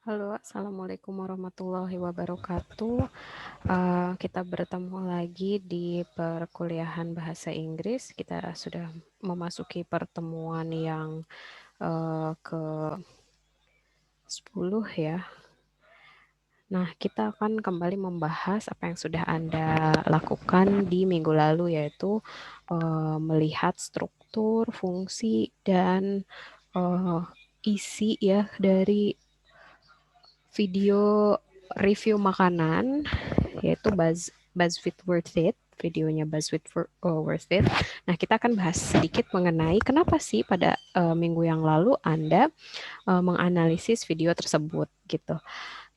Halo, Assalamualaikum warahmatullahi wabarakatuh. Kita bertemu lagi di perkuliahan bahasa Inggris. Kita sudah memasuki pertemuan yang ke-10 ya. Nah, kita akan kembali membahas apa yang sudah Anda lakukan di minggu lalu, yaitu melihat struktur, fungsi, dan uh, isi ya dari video review makanan, yaitu BuzzFeed Worth It, videonya BuzzFeed Worth It. Nah, kita akan bahas sedikit mengenai kenapa sih pada minggu yang lalu Anda menganalisis video tersebut gitu.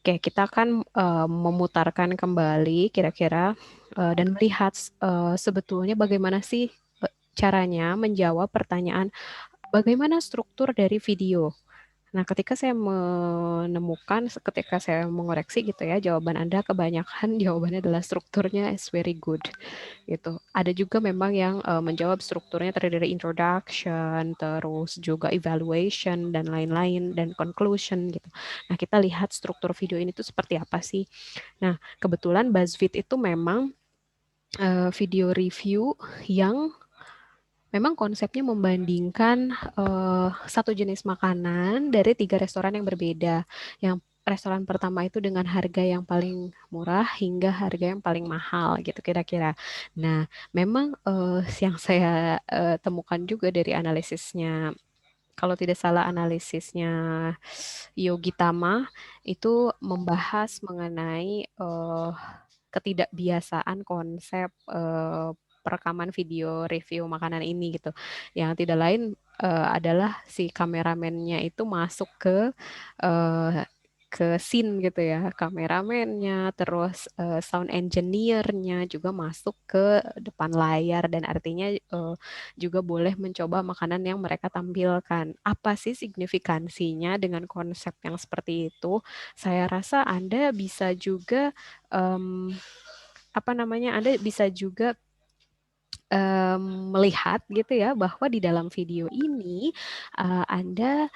Oke, kita akan memutarkan kembali kira-kira dan melihat sebetulnya bagaimana sih caranya menjawab pertanyaan bagaimana struktur dari video. Nah, ketika saya mengoreksi gitu ya, jawaban Anda kebanyakan jawabannya adalah strukturnya is very good gitu. Ada juga memang yang menjawab strukturnya terdiri dari introduction, terus juga evaluation dan lain-lain dan conclusion gitu. Nah, kita lihat struktur video ini tuh seperti apa sih. Nah, kebetulan BuzzFeed itu memang video review yang memang konsepnya membandingkan satu jenis makanan dari 3 restoran yang berbeda. Yang restoran pertama itu dengan harga yang paling murah hingga harga yang paling mahal gitu kira-kira. Nah, memang yang saya temukan juga dari analisisnya, kalau tidak salah analisisnya Yogi Tama itu membahas mengenai ketidakbiasaan konsep perekaman video review makanan ini gitu. Yang tidak lain adalah si kameramennya itu masuk uh, ke scene gitu ya, kameramennya, terus sound engineer-nya juga masuk ke depan layar dan artinya juga boleh mencoba makanan yang mereka tampilkan. Apa sih signifikansinya dengan konsep yang seperti itu? Saya rasa Anda bisa juga em, Anda bisa juga melihat gitu ya bahwa di dalam video ini Anda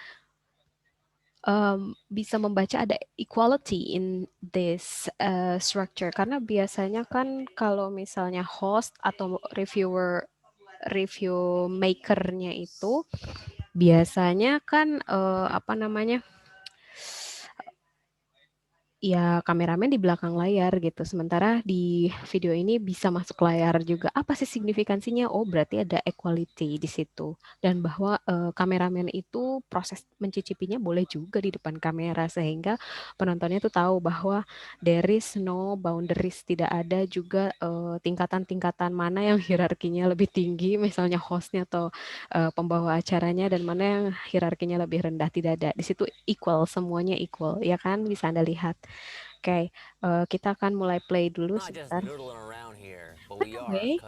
bisa membaca ada equality in this structure karena biasanya kan kalau misalnya host atau review makernya itu biasanya kan ya kameramen di belakang layar gitu. Sementara di video ini bisa masuk layar juga. Apa sih signifikansinya? Oh, berarti ada equality di situ. Dan bahwa kameramen itu proses mencicipinya boleh juga di depan kamera sehingga penontonnya tuh tahu bahwa there is no boundaries, tidak ada juga tingkatan-tingkatan mana yang hierarkinya lebih tinggi, misalnya hostnya atau pembawa acaranya dan mana yang hierarkinya lebih rendah, tidak ada. Di situ equal, semuanya equal, ya kan? Bisa Anda lihat. Oke, kita akan mulai play dulu sebentar. By the way,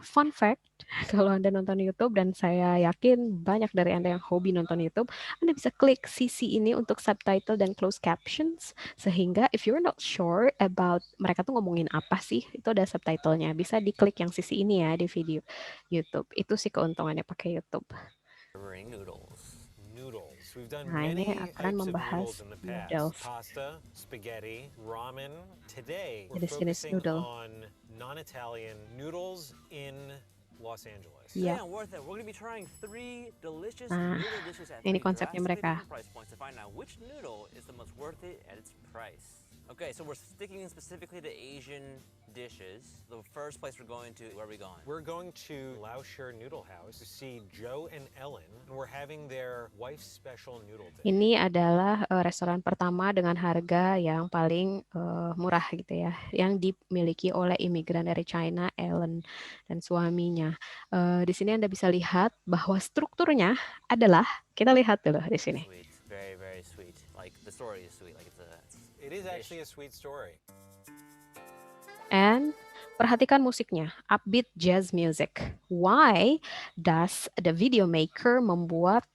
fun fact, kalau Anda nonton YouTube dan saya yakin banyak dari Anda yang hobi nonton YouTube, Anda bisa klik sisi ini untuk subtitle dan closed captions, sehingga if you're not sure about mereka tuh ngomongin apa sih, itu ada subtitlenya. Bisa diklik yang sisi ini ya di video YouTube. Itu sih keuntungannya pakai YouTube. We've done Nah, ini many akan types of noodles membahas in the past. noodles, Pasta, spaghetti, ramen. Today, we're jenis-jenis focusing noodle. on non-Italian noodles in Los Angeles. Iya. Today on Worth It, we're going to be trying 3 delicious Nah, noodle dishes at ini 3 konsepnya drastically mereka. different price points to find out which noodle is the most worth it at its price. Okay, so we're sticking specifically to Asian dishes. The first place we're going to, where are we going? We're going to Laoshi Noodle House to see Joe and Ellen, and we're having their wife's special noodle dish. Ini adalah restoran pertama dengan harga yang paling murah gitu ya, yang dimiliki oleh imigran dari China, Ellen dan suaminya. Di sini Anda bisa lihat bahwa strukturnya adalah, kita lihat dulu di sini. Sweet, very, very sweet. Like the story is sweet. Like It is actually a sweet story. And perhatikan musiknya, upbeat jazz music. Why does the video maker membuat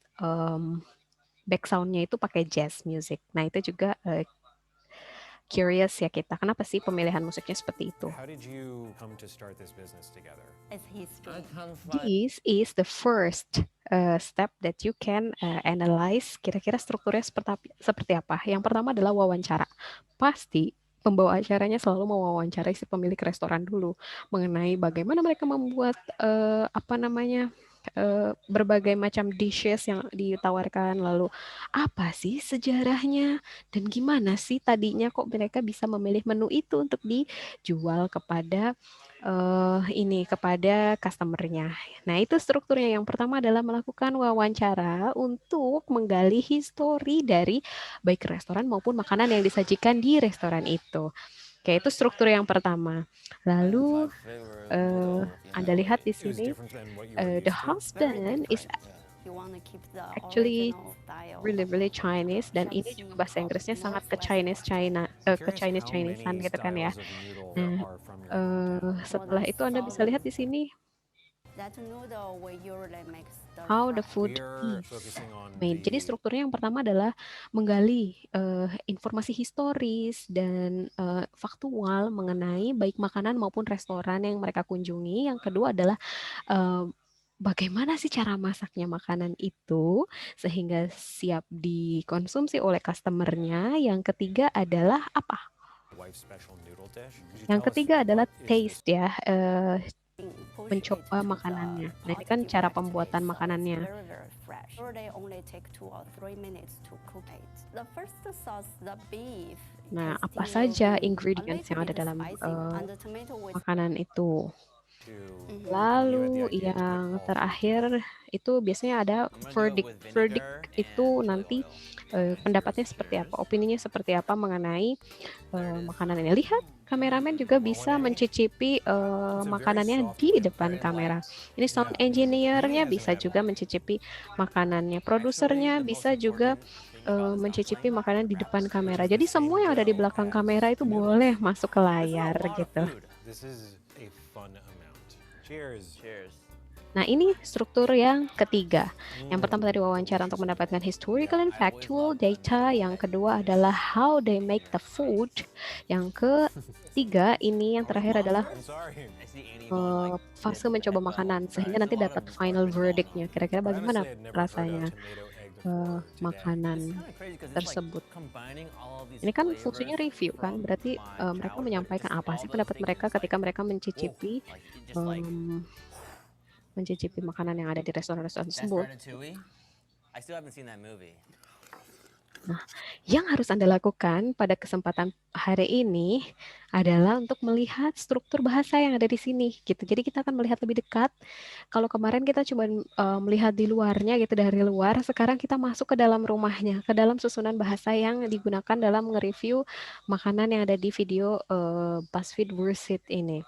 background-nya itu pakai jazz music? Nah, itu juga curious ya kita, kenapa sih pemilihan musiknya seperti itu? How did you come to start this business together? It's history. This is the first step that you can analyze kira-kira strukturnya seperti apa. Yang pertama adalah wawancara. Pasti pembawa acaranya selalu mewawancarai si pemilik restoran dulu mengenai bagaimana mereka membuat berbagai macam dishes yang ditawarkan, lalu apa sih sejarahnya dan gimana sih tadinya kok mereka bisa memilih menu itu untuk dijual kepada kepada customernya. Nah, itu strukturnya. Yang pertama adalah melakukan wawancara untuk menggali histori dari baik restoran maupun makanan yang disajikan di restoran itu. Oke, itu struktur yang pertama. Lalu Anda lihat di It was sini, different than what you were the used to? husband is You want to keep the actually original style. really Chinese, dan ini juga bahasa Inggrisnya sangat ke Chinese Curious how Chinesean many gitu kan ya. styles of noodle Nah, there are from your setelah itu Anda bisa lihat di sini That noodle we usually make stir how the fry. food We're is focusing on made. Jadi the strukturnya yang pertama adalah menggali informasi historis dan faktual mengenai baik makanan maupun restoran yang mereka kunjungi. Yang kedua adalah bagaimana sih cara masaknya makanan itu sehingga siap dikonsumsi oleh customernya. Yang ketiga adalah apa? wife's special noodle dish. Could you Yang tell us ketiga adalah what is this? taste ya, Push mencoba it to the makanannya. Nah, ini pot kan cara directly, pembuatan so it's makanannya. very fresh. They only take 2 or 3 minutes to cook it. The first sauce, the beef. Nah, tasting apa will saja be a ingredients yang little ada bit dalam spicy, and the tomato with makanan itu. To Mhm. Lalu you had the idea to put yang all three terakhir itu biasanya ada I'm gonna go verdict. with vinegar Verdict itu and chili nanti oil. pendapatnya seperti apa, opininya seperti apa mengenai makanan ini. Lihat, kameramen juga bisa mencicipi makanannya di depan kamera. Ini sound engineer-nya bisa juga mencicipi makanannya. Produsernya bisa juga mencicipi makanan di depan kamera. Jadi semua yang ada di belakang kamera itu boleh masuk ke layar gitu. This is a fun amount. Cheers. Cheers. Nah, ini struktur yang ketiga. Yang pertama tadi wawancara untuk mendapatkan historical and factual data. Yang kedua adalah how they make the food. Yang ketiga, ini yang terakhir adalah I'm sorry. I see Annie going like fase mencoba makanan sehingga nanti dapat final verdict-nya. Kira-kira bagaimana Honestly, I'd never heard a rasanya tomato egg before today. makanan Kinda crazy 'cause it's like tersebut. combining all of these Ini kan flavors fungsinya review kan, from berarti my mereka childhood. menyampaikan Just apa all sih those pendapat things mereka is ketika like, mereka mencicipi like it just like mencicipi makanan yang ada di restoran-restoran that's tersebut. Ratatouille. I still haven't seen that movie. Yang harus Anda lakukan pada kesempatan hari ini adalah untuk melihat struktur bahasa yang ada di sini gitu. Jadi kita akan melihat lebih dekat. Kalau kemarin kita cuma melihat di luarnya gitu, dari luar, sekarang kita masuk ke dalam rumahnya, ke dalam susunan bahasa yang digunakan dalam nge-review makanan yang ada di video BuzzFeed Worth It ini.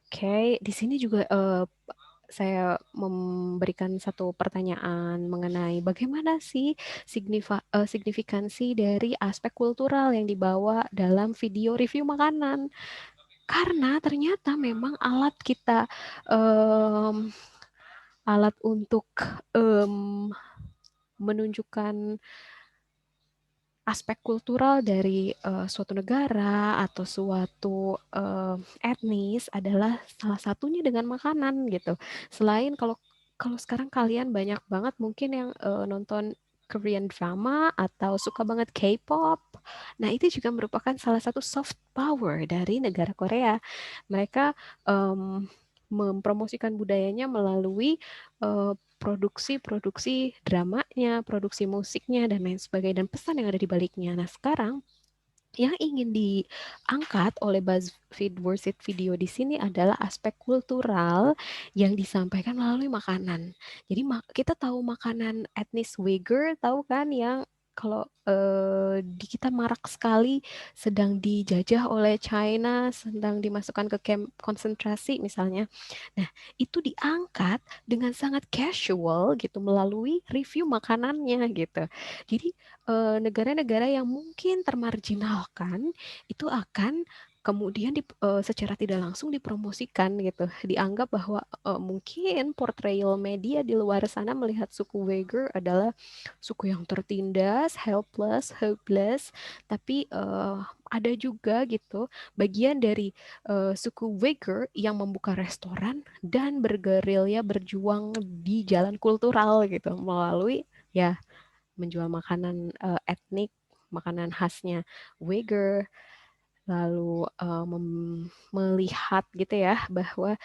Oke, di sini juga saya memberikan satu pertanyaan mengenai bagaimana sih signifikansi dari aspek kultural yang dibawa dalam video review makanan. Karena ternyata memang alat kita, alat untuk menunjukkan aspek kultural dari suatu negara atau suatu etnis adalah salah satunya dengan makanan gitu. Selain kalau sekarang kalian banyak banget mungkin yang nonton Korean drama atau suka banget K-pop. Nah, itu juga merupakan salah satu soft power dari negara Korea. Mereka mempromosikan budayanya melalui produksi dramanya, produksi musiknya, dan lain sebagainya, dan pesan yang ada di baliknya. Nah, sekarang yang ingin diangkat oleh BuzzFeed Worth It video di sini adalah aspek kultural yang disampaikan melalui makanan. Jadi kita tahu makanan etnis Uyghur, tahu kan, yang kalau di kita marak sekali, sedang dijajah oleh China, sedang dimasukkan ke kamp konsentrasi misalnya. Nah, itu diangkat dengan sangat casual gitu melalui review makanannya gitu. Jadi negara-negara yang mungkin termarginalkan itu akan kemudian secara tidak langsung dipromosikan gitu, dianggap bahwa mungkin portrayal media di luar sana melihat suku Uyghur adalah suku yang tertindas, helpless, hopeless, tapi ada juga gitu bagian dari suku Uyghur yang membuka restoran dan bergerilya berjuang di jalan kultural gitu melalui ya menjual makanan etnik, makanan khasnya Uyghur, lalu melihat gitu ya bahwa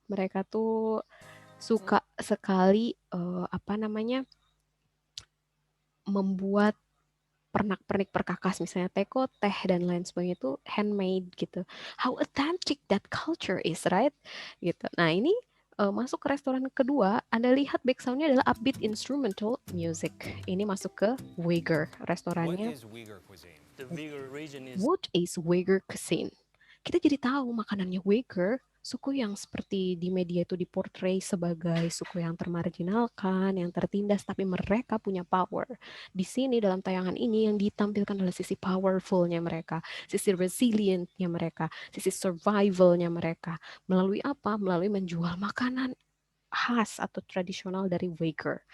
mereka tuh suka sekali membuat pernak-pernik perkakas, misalnya teko, teh, dan lain sebagainya itu handmade gitu. How authentic that culture is, right? Gitu. Nah ini masuk ke restoran kedua, Anda lihat background-nya adalah upbeat instrumental music. Ini masuk ke Uyghur, What restorannya. is Uyghur cuisine? The Uyghur region is What is Uyghur cuisine? Kita jadi tahu makanannya Uyghur, suku yang seperti di media itu diportray sebagai suku yang termarginalkan, yang tertindas, tapi mereka punya power. Di sini dalam tayangan ini yang ditampilkan adalah sisi powerfulnya mereka, sisi resilientnya mereka, sisi survivalnya mereka. Melalui apa? Melalui menjual makanan khas atau tradisional dari Uyghur.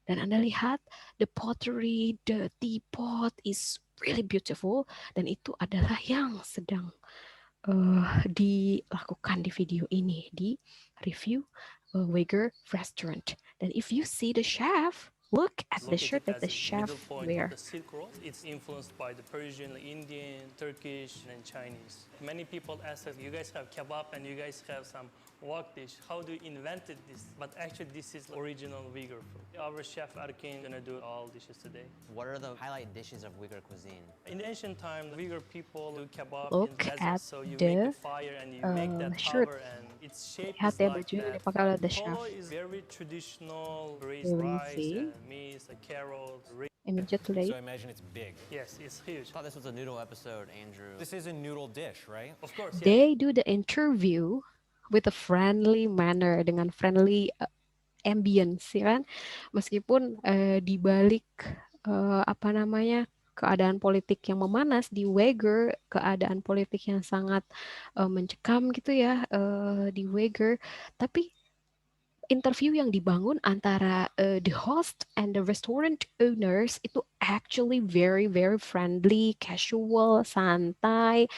Dan Anda lihat, the pottery, the teapot is really beautiful, dan itu adalah yang sedang dilakukan di video ini, di review Uyghur restaurant. Dan if you see the chef, look at the shirt that the chef middle point wear. of the Silk Road. It's influenced by the Persian, Indian, Turkish, and Chinese. Many people ask us, you guys have kebab and you guys have some wok dish. How do you invented this? But actually, this is original Uyghur food. Our chef Arkin gonna do all dishes today. What are the highlight dishes of Uyghur cuisine? In ancient time, the Uyghur people do kebab Look in desert. at So you the, make the fire and you make that shirt. cover, and its shape Lihat is ya like baju yang that. dipakai oleh the chef. Polo is very traditional, braised Here we rice, see. maize, carrots. Immediately. So I imagine it's big. Yes, it's huge. I thought this was a noodle episode, Andrew. This is a noodle dish, right? Of course, yeah. They do the interview with a friendly manner, dengan friendly ambience, ya kan? Meskipun di balik keadaan politik yang memanas di Uyghur, keadaan politik yang sangat mencekam gitu ya di Uyghur, tapi interview yang dibangun antara the host and the restaurant owners itu actually very very friendly, casual, santai,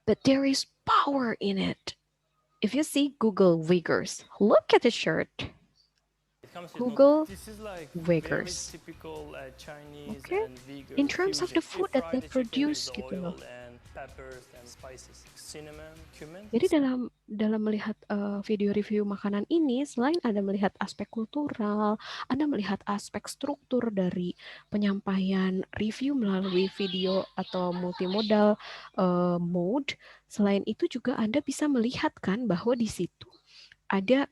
but there is power in it. If you see Google Uyghurs, look at the shirt. It comes with Google this is like Uyghurs. very typical Chinese Okay. and Uyghur In terms of the fusion. food We that fry they the chicken produce with gitu oil loh. and peppers and spices, cinnamon, cumin. Jadi dalam melihat video review makanan ini, selain Anda melihat aspek kultural, Anda melihat aspek struktur dari penyampaian review melalui video atau multimodal mode, selain itu juga Anda bisa melihat kan bahwa di situ ada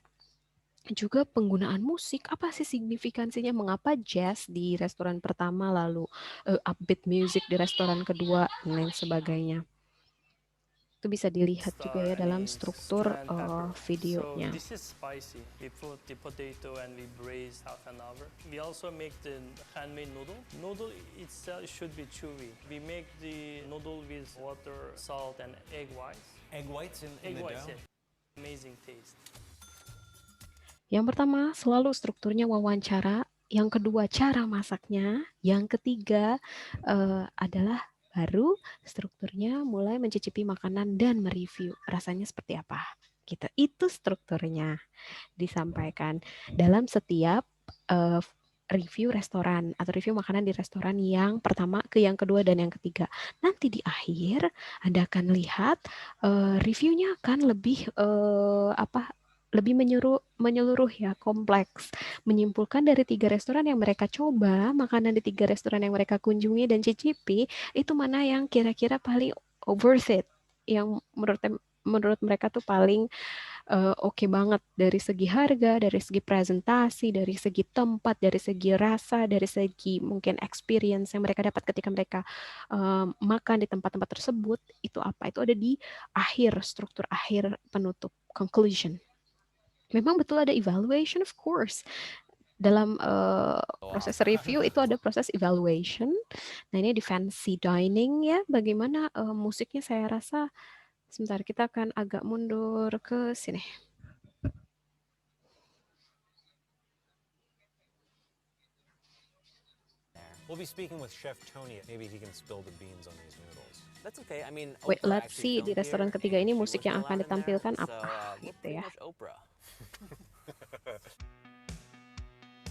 juga penggunaan musik. Apa sih signifikansinya? Mengapa jazz di restoran pertama, lalu upbeat music di restoran kedua, dan lain sebagainya. Itu bisa dilihat juga ya dalam struktur videonya. So this is spicy. We put the potato and we braise half an hour. We also make the handmade noodle. Noodle itself should be chewy. We make the noodle with water, salt, and egg whites. Egg whites in Egg the whites, dough? yeah. Amazing taste. Yang pertama, selalu strukturnya wawancara. Yang kedua, cara masaknya. Yang ketiga adalah baru strukturnya mulai mencicipi makanan dan mereview. Rasanya seperti apa? Gitu. Itu strukturnya disampaikan dalam setiap review restoran atau review makanan di restoran yang pertama ke yang kedua dan yang ketiga. Nanti di akhir Anda akan lihat reviewnya akan lebih lebih menyeluruh ya, kompleks. Menyimpulkan dari 3 restoran yang mereka coba, makanan di 3 restoran yang mereka kunjungi dan cicipi, itu mana yang kira-kira paling worth it, yang menurut mereka tuh paling oke banget dari segi harga, dari segi presentasi, dari segi tempat, dari segi rasa, dari segi mungkin experience yang mereka dapat ketika mereka makan di tempat-tempat tersebut. Itu apa? Itu ada di akhir, struktur akhir penutup, conclusion. Memang betul ada evaluation, of course. dalam proses review itu ada proses evaluation. Nah ini di fancy dining ya, bagaimana musiknya saya rasa, sebentar kita akan agak mundur ke sini. We'll be speaking with Chef Tony. Maybe he can spill the beans on these noodles. That's okay. I mean, Wait, Oprah let's see actually di filmed restoran here, ketiga and ini she musik was yang akan allowed in there, ditampilkan so, apa we're gitu pretty ya. much Oprah.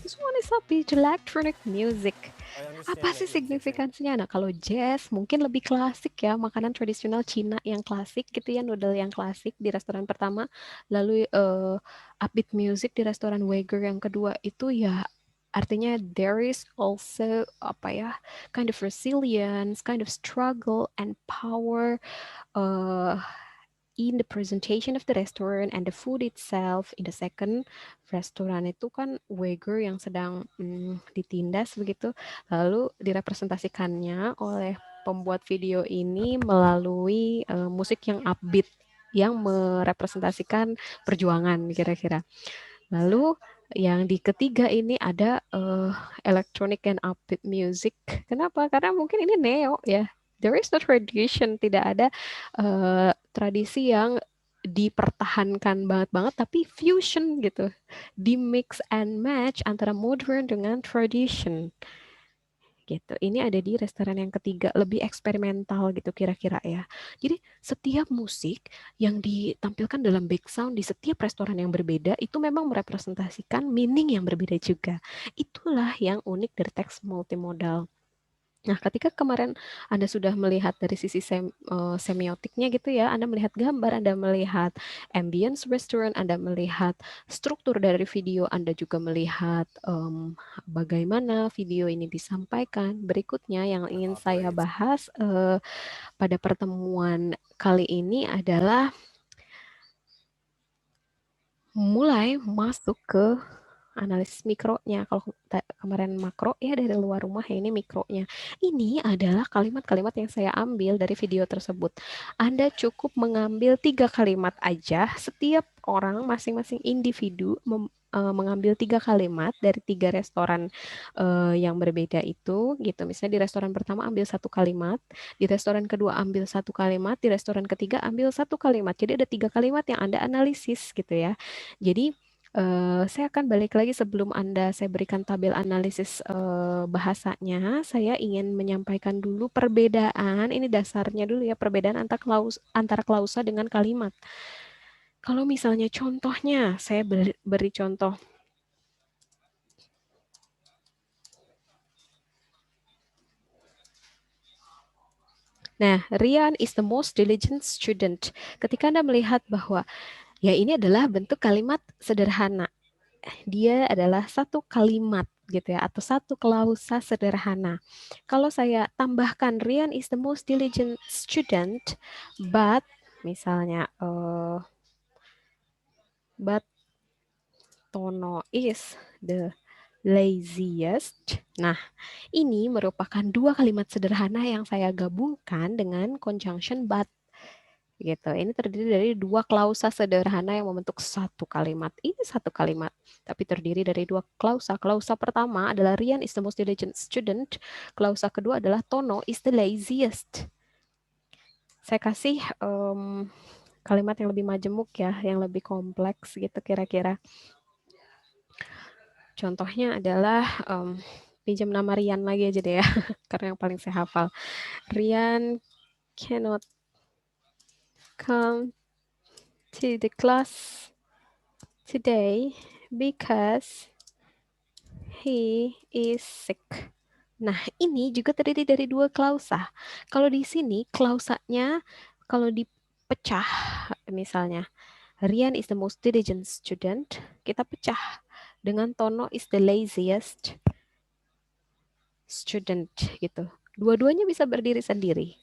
This one is upbeat electronic music. I understand Apa that sih you're different. signifikansinya? Nah, kalau jazz mungkin lebih klasik ya, makanan tradisional Cina yang klasik gitu ya, noodle yang klasik di restoran pertama. Lalu upbeat music di restoran Wager yang kedua itu ya artinya there is also apa ya, kind of resilience, kind of struggle and power in the presentation of the restaurant and the food itself. In the second restoran itu kan Wager yang sedang ditindas begitu, lalu direpresentasikannya oleh pembuat video ini melalui musik yang upbeat yang merepresentasikan perjuangan kira-kira. Lalu yang di ketiga ini ada electronic and upbeat music. Kenapa? Karena mungkin ini neo ya. There is no tradition, tidak ada tradisi yang dipertahankan banget tapi fusion gitu. Di mix and match antara modern dengan tradition. Gitu. Ini ada di restoran yang ketiga, lebih eksperimental gitu kira-kira ya. Jadi setiap musik yang ditampilkan dalam back sound di setiap restoran yang berbeda itu memang merepresentasikan meaning yang berbeda juga. Itulah yang unik dari teks multimodal. Nah, ketika kemarin Anda sudah melihat dari sisi semiotiknya gitu ya, Anda melihat gambar, Anda melihat ambience restaurant, Anda melihat struktur dari video, Anda juga melihat bagaimana video ini disampaikan. Berikutnya yang ingin saya bahas pada pertemuan kali ini adalah mulai masuk ke analisis mikronya. Kalau kemarin makro ya dari luar rumah, ya ini mikronya. Ini adalah kalimat-kalimat yang saya ambil dari video tersebut. Anda cukup mengambil 3 kalimat aja. Setiap orang masing-masing individu mengambil 3 kalimat dari 3 restoran yang berbeda itu gitu. Misalnya di restoran pertama ambil 1 kalimat, di restoran kedua ambil 1 kalimat, di restoran ketiga ambil 1 kalimat. Jadi ada 3 kalimat yang Anda analisis gitu ya. Jadi saya akan balik lagi sebelum saya berikan tabel analisis bahasanya. Saya ingin menyampaikan dulu perbedaan, ini dasarnya dulu ya, perbedaan antara klausa dengan kalimat. Kalau misalnya contohnya, saya beri contoh. Nah, Rian is the most diligent student. Ketika Anda melihat bahwa ya ini adalah bentuk kalimat sederhana. Dia adalah 1 kalimat gitu ya, atau 1 klausa sederhana. Kalau saya tambahkan Rian is the most diligent student, but misalnya but Tono is the laziest. Nah, ini merupakan 2 kalimat sederhana yang saya gabungkan dengan conjunction but. Gitu. Ini terdiri dari 2 klausa sederhana yang membentuk 1 kalimat. Ini 1 kalimat, tapi terdiri dari 2 klausa. Klausa pertama adalah Rian is the most diligent student. Klausa kedua adalah Tono is the laziest. Saya kasih kalimat yang lebih majemuk ya, yang lebih kompleks gitu kira-kira. Contohnya adalah pinjam nama Rian lagi aja deh ya, karena yang paling saya hafal. Rian cannot come to the class today because he is sick. Nah, ini juga terdiri dari 2 klausa. Kalau di sini klausanya kalau dipecah misalnya Rian is the most diligent student, kita pecah dengan Tono is the laziest student gitu. Dua-duanya bisa berdiri sendiri.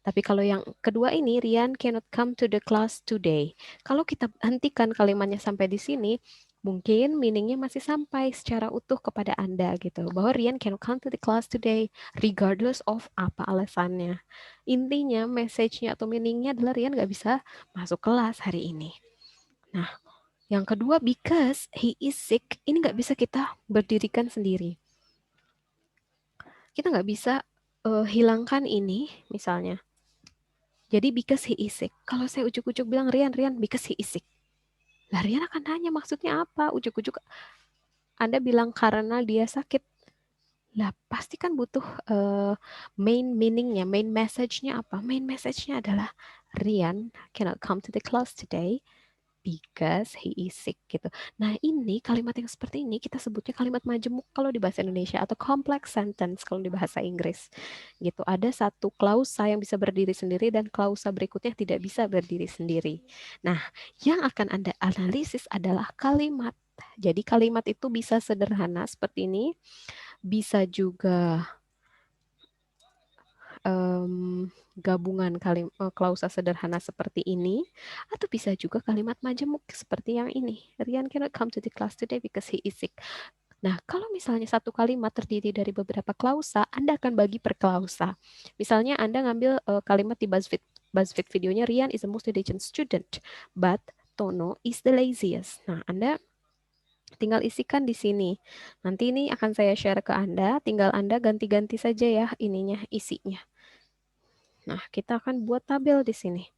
Tapi kalau yang kedua ini, Rian cannot come to the class today. Kalau kita hentikan kalimatnya sampai di sini, mungkin meaningnya masih sampai secara utuh kepada Anda gitu. Bahwa Rian cannot come to the class today, regardless of apa alasannya. Intinya, message-nya atau meaning-nya adalah Rian nggak bisa masuk kelas hari ini. Nah, Yang kedua, because he is sick, ini nggak bisa kita berdirikan sendiri. Kita nggak bisa hilangkan ini, misalnya. Jadi because he is sick. Kalau saya ujuk-ujuk bilang, Rian, because he is sick. Lah Rian akan tanya maksudnya apa? Ujuk-ujuk Anda bilang karena dia sakit. Lah pasti kan butuh main meaning-nya, main message-nya apa? Main message-nya adalah Rian cannot come to the class today because he is sick gitu. Nah ini kalimat yang seperti ini kita sebutnya kalimat majemuk kalau di bahasa Indonesia atau complex sentence kalau di bahasa Inggris gitu. Ada satu klausa yang bisa berdiri sendiri dan klausa berikutnya tidak bisa berdiri sendiri. Nah yang akan Anda analisis adalah kalimat. Jadi kalimat itu bisa sederhana seperti ini, bisa juga gabungan klausa sederhana seperti ini, atau bisa juga kalimat majemuk seperti yang ini. Rian cannot come to the class today because he is sick. Nah, kalau misalnya satu kalimat terdiri dari beberapa klausa, Anda akan bagi per klausa. Misalnya Anda ngambil kalimat di BuzzFeed videonya, Rian is the most diligent student, but Tono is the laziest. Nah, Anda tinggal isikan di sini. Nanti ini akan saya share ke Anda, tinggal Anda ganti-ganti saja ya ininya, isinya. Nah, kita akan buat tabel di sini.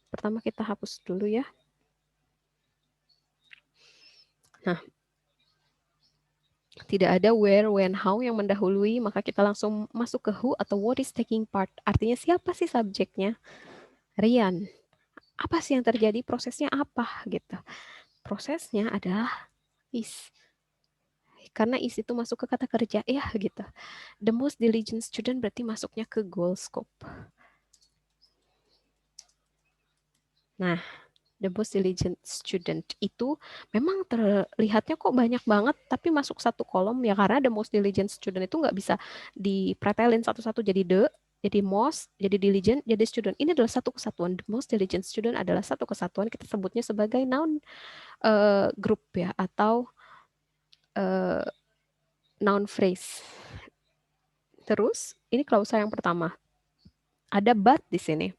Pertama kita hapus dulu ya. Nah, tidak ada where, when, how yang mendahului, maka kita langsung masuk ke who atau what is taking part. Artinya siapa sih subjeknya? Rian. Apa sih yang terjadi? Prosesnya apa gitu? Prosesnya adalah is. Karena is itu masuk ke kata kerja ya gitu. The most diligent student berarti masuknya ke goal scope. Nah, the most diligent student itu memang terlihatnya kok banyak banget, tapi masuk satu kolom ya karena the most diligent student itu nggak bisa dipretelin satu-satu jadi jadi most, jadi diligent, jadi student. Ini adalah satu kesatuan. The most diligent student adalah satu kesatuan. Kita sebutnya sebagai noun group ya atau noun phrase. Terus ini klausa yang pertama. Ada but di sini.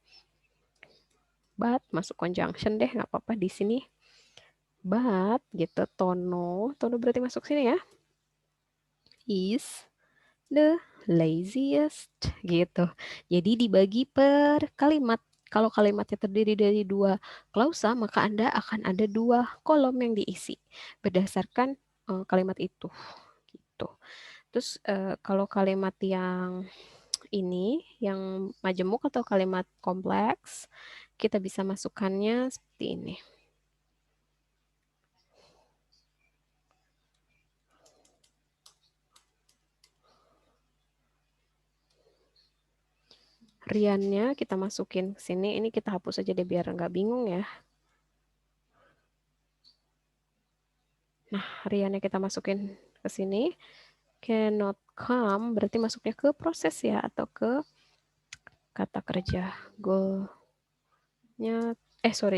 But masuk conjunction deh, nggak apa-apa di sini. But gitu, Tono berarti masuk sini ya. Is the laziest gitu. Jadi dibagi per kalimat. Kalau kalimatnya terdiri dari dua klausa, maka Anda akan ada dua kolom yang diisi berdasarkan kalimat itu. Gitu. Terus kalau kalimat yang ini, yang majemuk atau kalimat kompleks, kita bisa masukkannya seperti ini. Riannya kita masukin ke sini. Ini kita hapus aja deh biar nggak bingung ya. Nah, Riannya kita masukin ke sini. Cannot come berarti masuknya ke proses ya atau ke kata kerja. Goal-nya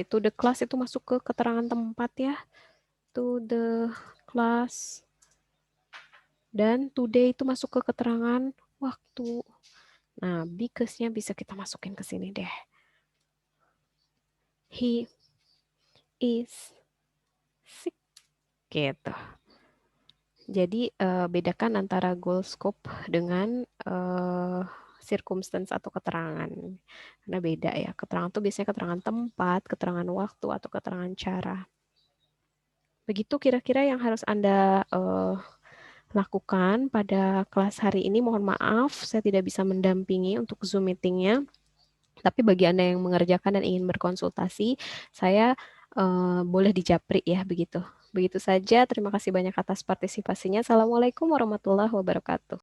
to the class itu masuk ke keterangan tempat ya. To the class. Dan today itu masuk ke keterangan waktu. Nah, because-nya bisa kita masukin ke sini deh. He is sick. Gitu. Jadi bedakan antara goal scope dengan circumstance atau keterangan. Karena beda ya. Keterangan itu biasanya keterangan tempat, keterangan waktu, atau keterangan cara. Begitu kira-kira yang harus Anda lakukan pada kelas hari ini. Mohon maaf, saya tidak bisa mendampingi untuk Zoom meeting-nya. Tapi bagi Anda yang mengerjakan dan ingin berkonsultasi, saya boleh dijapri ya begitu. Begitu saja, terima kasih banyak atas partisipasinya. Assalamualaikum warahmatullahi wabarakatuh.